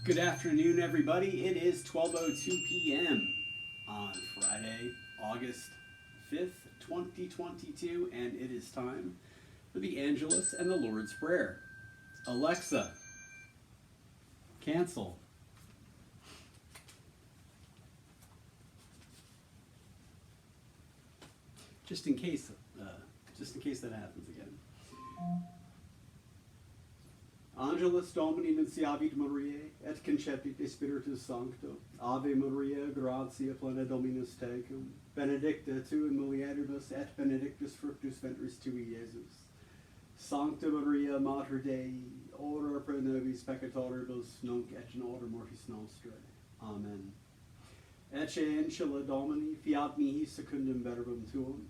Good afternoon, everybody. It is 12:02 p.m. on Friday, August 5th, 2022, and it is time for the Angelus and the Lord's Prayer. Alexa, cancel. Just in case that happens again. Angelus Domini nunciavit Mariae, et concepit Spiritus Sancto. Ave Maria, gratia plena Dominus tecum. Benedicta tu in mulieribus, et benedictus fructus ventris tui, Iesus. Sancta Maria, Mater Dei, ora pro nobis peccatoribus, nunc et in hora mortis nostrae. Amen. Ecce ancilla Domini, fiat mihi secundum verbum tuum.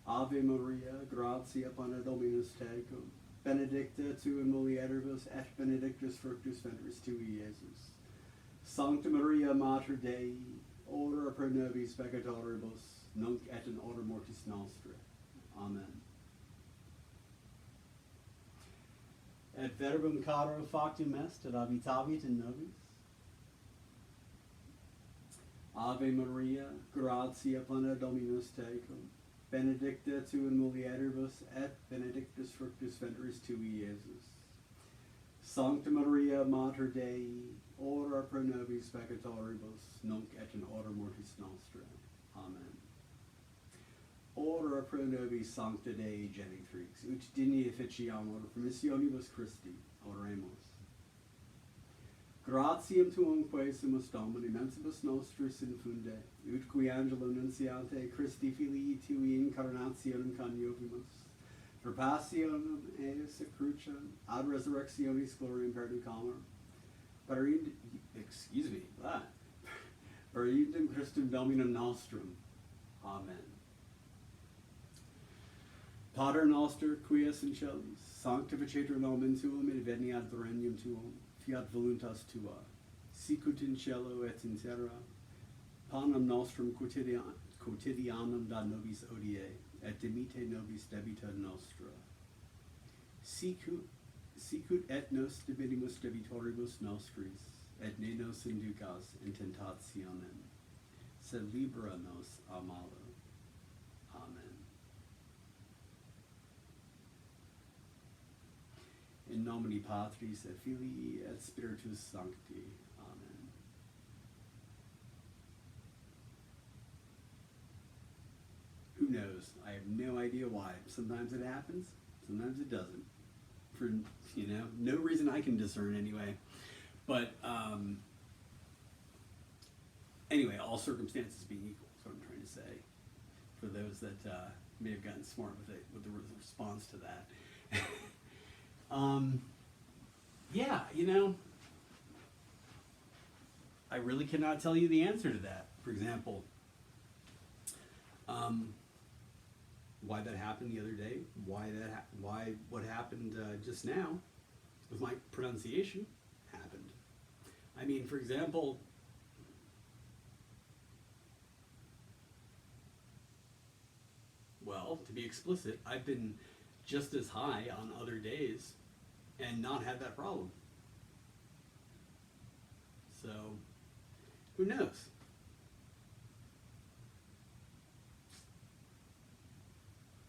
Ave Maria, gratia plena Dominus tecum. Benedicta tu in mulieribus, et benedictus fructus ventris tui, Iesus. Sancta Maria, Mater Dei, ora pro nobis peccatoribus, nunc et in hora mortis nostrae. Amen. Et verbum caro factum est, et habitavit in nobis. Ave Maria, gratia plena Dominus tecum. Benedicta tu in mulieribus, et benedictus fructus ventris tui, Iesus. Sancta Maria, Mater Dei, ora pro nobis peccatoribus, nunc et in hora mortis nostrae. Amen. Ora pro nobis sancta Dei genitrix, ut digni efficiamur promissionibus Christi, oremus. Gratiam tuum quae sumus Domini mensibus nostris infunde, ut qui angelo nunciante Christi filii tui incarnationem coniovimus, per passionem eis et crucem, ad resurrectionis gloriam perducamur, per idem Christum Dominum nostrum. Amen. Pater noster, qui es in celis, sanctificetur nomen tuum, et veniat regnum tuum, fiat voluntas tua, sicut in cielo et in terra. Panem nostrum quotidianum da nobis odie, et dimite nobis debita nostra. Sicut et nos debitimus debitoribus nostris, et ne nos inducas in tentationem, sed libera nos a malo. Amen. In nomine Patris et Filii et Spiritus Sancti. Amen. Who knows? I have no idea why. Sometimes it happens, sometimes it doesn't. For, no reason I can discern anyway. But anyway, all circumstances being equal, is what I'm trying to say. For those that may have gotten smart with the response to that. Yeah, I really cannot tell you the answer to that. For example, why that happened the other day, why what happened just now with my pronunciation happened. I mean, for example, well, to be explicit, I've been just as high on other days and not had that problem. So, who knows?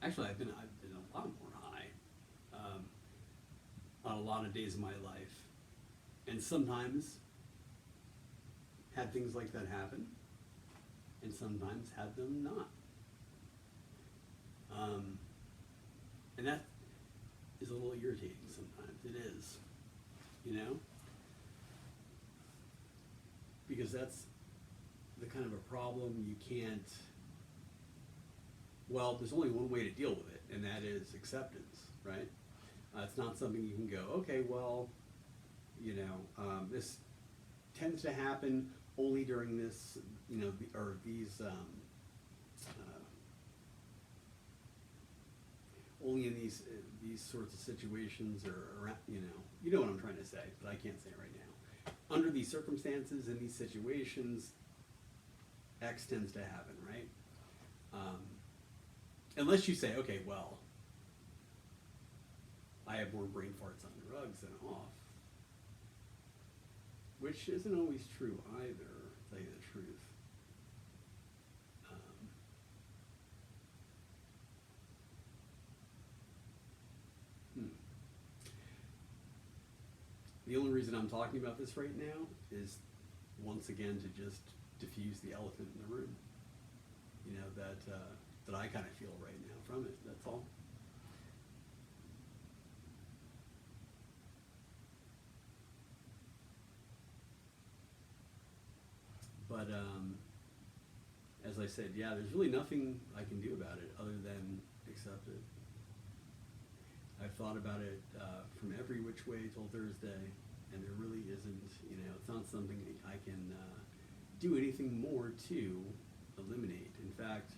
Actually, I've been a lot more high on a lot of days of my life, and sometimes had things like that happen, and sometimes had them not. And that is a little irritating sometimes. It is, because that's the kind of a problem you can't, well, there's only one way to deal with it, and that is acceptance, right? It's not something you can go, okay, well, this tends to happen only during this, or these, only in these sorts of situations, or around, you know what I'm trying to say, but I can't say it right now. Under these circumstances and these situations, X tends to happen, right? Unless you say, okay, well, I have more brain farts on drugs than off, which which isn't always true either, to tell you the truth. Um, hmm. The only reason I'm talking about this right now is, once again, to just diffuse the elephant in the room. You know, that I kind of feel right now from it, that's all. But as I said, yeah, there's really nothing I can do about it other than accept it. I've thought about it from every which way till Thursday, and there really isn't, you know, it's not something I can do anything more to eliminate. In fact,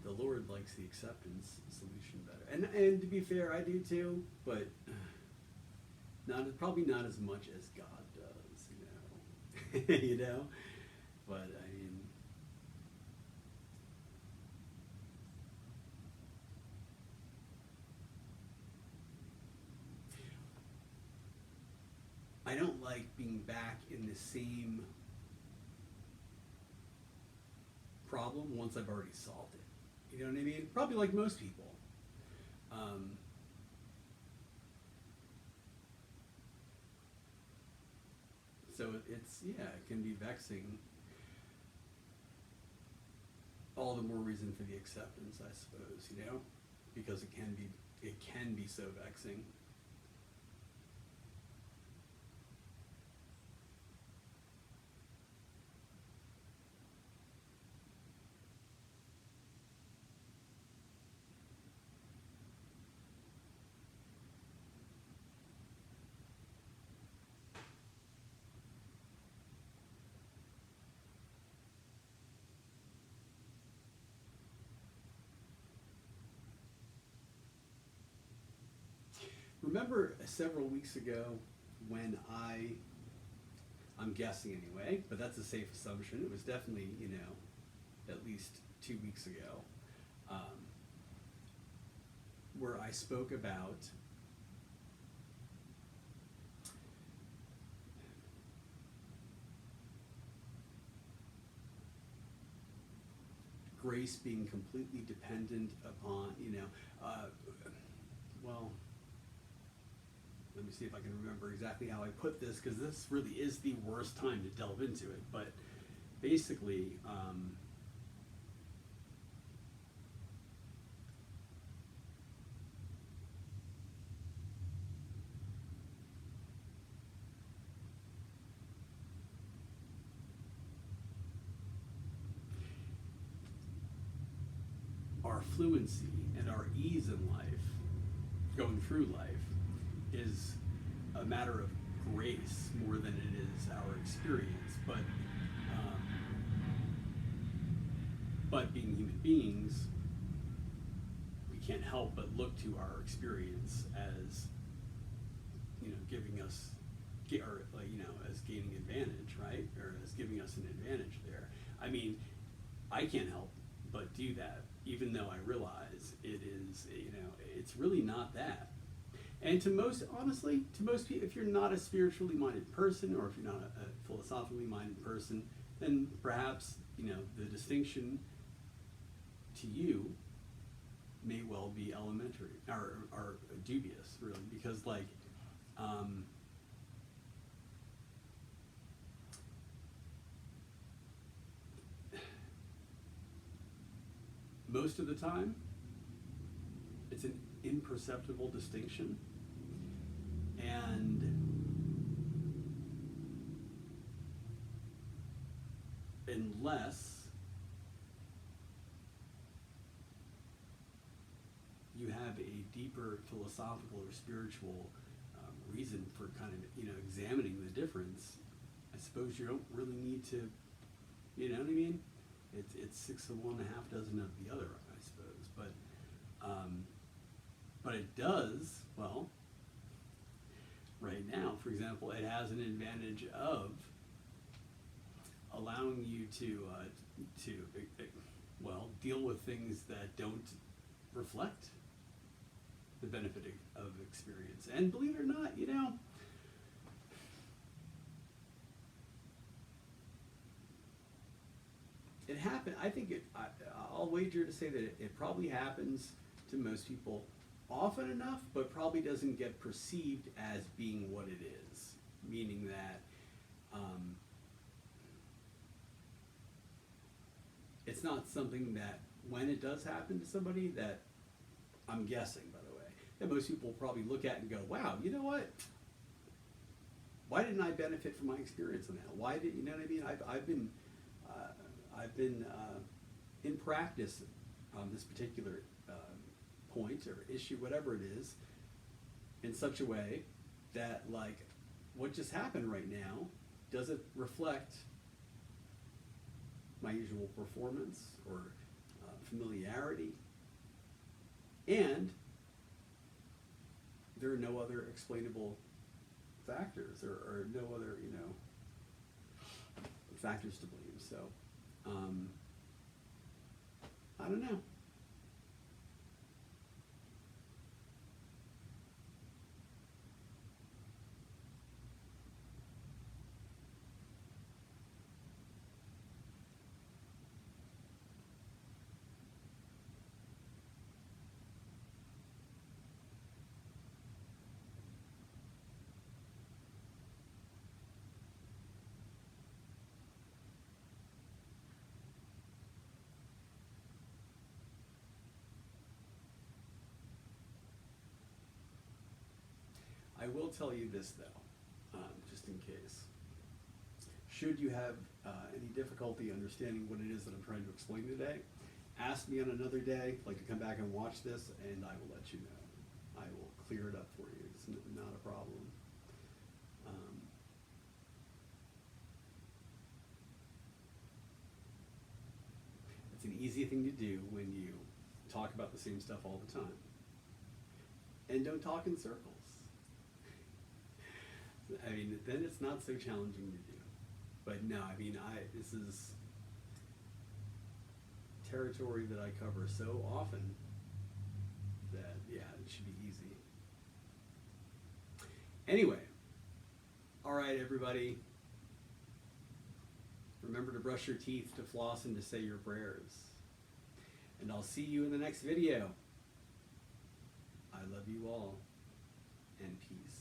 the Lord likes the acceptance solution better. And to be fair, I do too, but probably not as much as God does, you know. You know? But I mean, I don't like being back in the same problem once I've already solved it. You know what I mean? Probably like most people. Um, so it's, yeah, it can be vexing. All the more reason for the acceptance, I suppose, you know, because it can be so vexing. Remember several weeks ago when I'm guessing anyway, but that's a safe assumption. It was definitely, you know, at least 2 weeks ago, where I spoke about grace being completely dependent upon, you know, well, let me see if I can remember exactly how I put this, because this really is the worst time to delve into it. But basically, our fluency and our ease in life, going through life, is a matter of grace more than it is our experience. But being human beings, we can't help but look to our experience as, you know, giving us, or like, you know, as gaining advantage, right? Or as giving us an advantage there. I mean, I can't help but do that, even though I realize it is, you know, it's really not that. And honestly, to most people, if you're not a spiritually minded person, or if you're not a philosophically minded person, then perhaps, you know, the distinction to you may well be elementary, or dubious, really, because, like, most of the time, it's an imperceptible distinction, and unless you have a deeper philosophical or spiritual reason for kind of, you know, examining the difference, I suppose you don't really need to, you know what I mean? It's 6 of one, a half dozen of the other, I suppose. But it does, well, right now, for example, it has an advantage of allowing you to well, deal with things that don't reflect the benefit of experience. And believe it or not, you know, it happened. I think I'll wager to say that it probably happens to most people often enough, but probably doesn't get perceived as being what it is. Meaning that it's not something that when it does happen to somebody that, I'm guessing, by the way, that most people probably look at and go, wow, you know what? Why didn't I benefit from my experience on that? Why did, you know what I mean? I've been in practice on this particular point or issue, whatever it is, in such a way that, like, what just happened right now doesn't reflect my usual performance or familiarity, and there are no other explainable factors or no other, you know, factors to blame. So, I don't know. I will tell you this, though, just in case. Should you have any difficulty understanding what it is that I'm trying to explain today, ask me on another day, like to come back and watch this, and I will let you know. I will clear it up for you. It's not a problem. It's an easy thing to do when you talk about the same stuff all the time. And don't talk in circles. I mean, then it's not so challenging to do. But no, I mean, this is territory that I cover so often that, yeah, it should be easy. Anyway, all right, everybody. Remember to brush your teeth, to floss, and to say your prayers. And I'll see you in the next video. I love you all, and peace.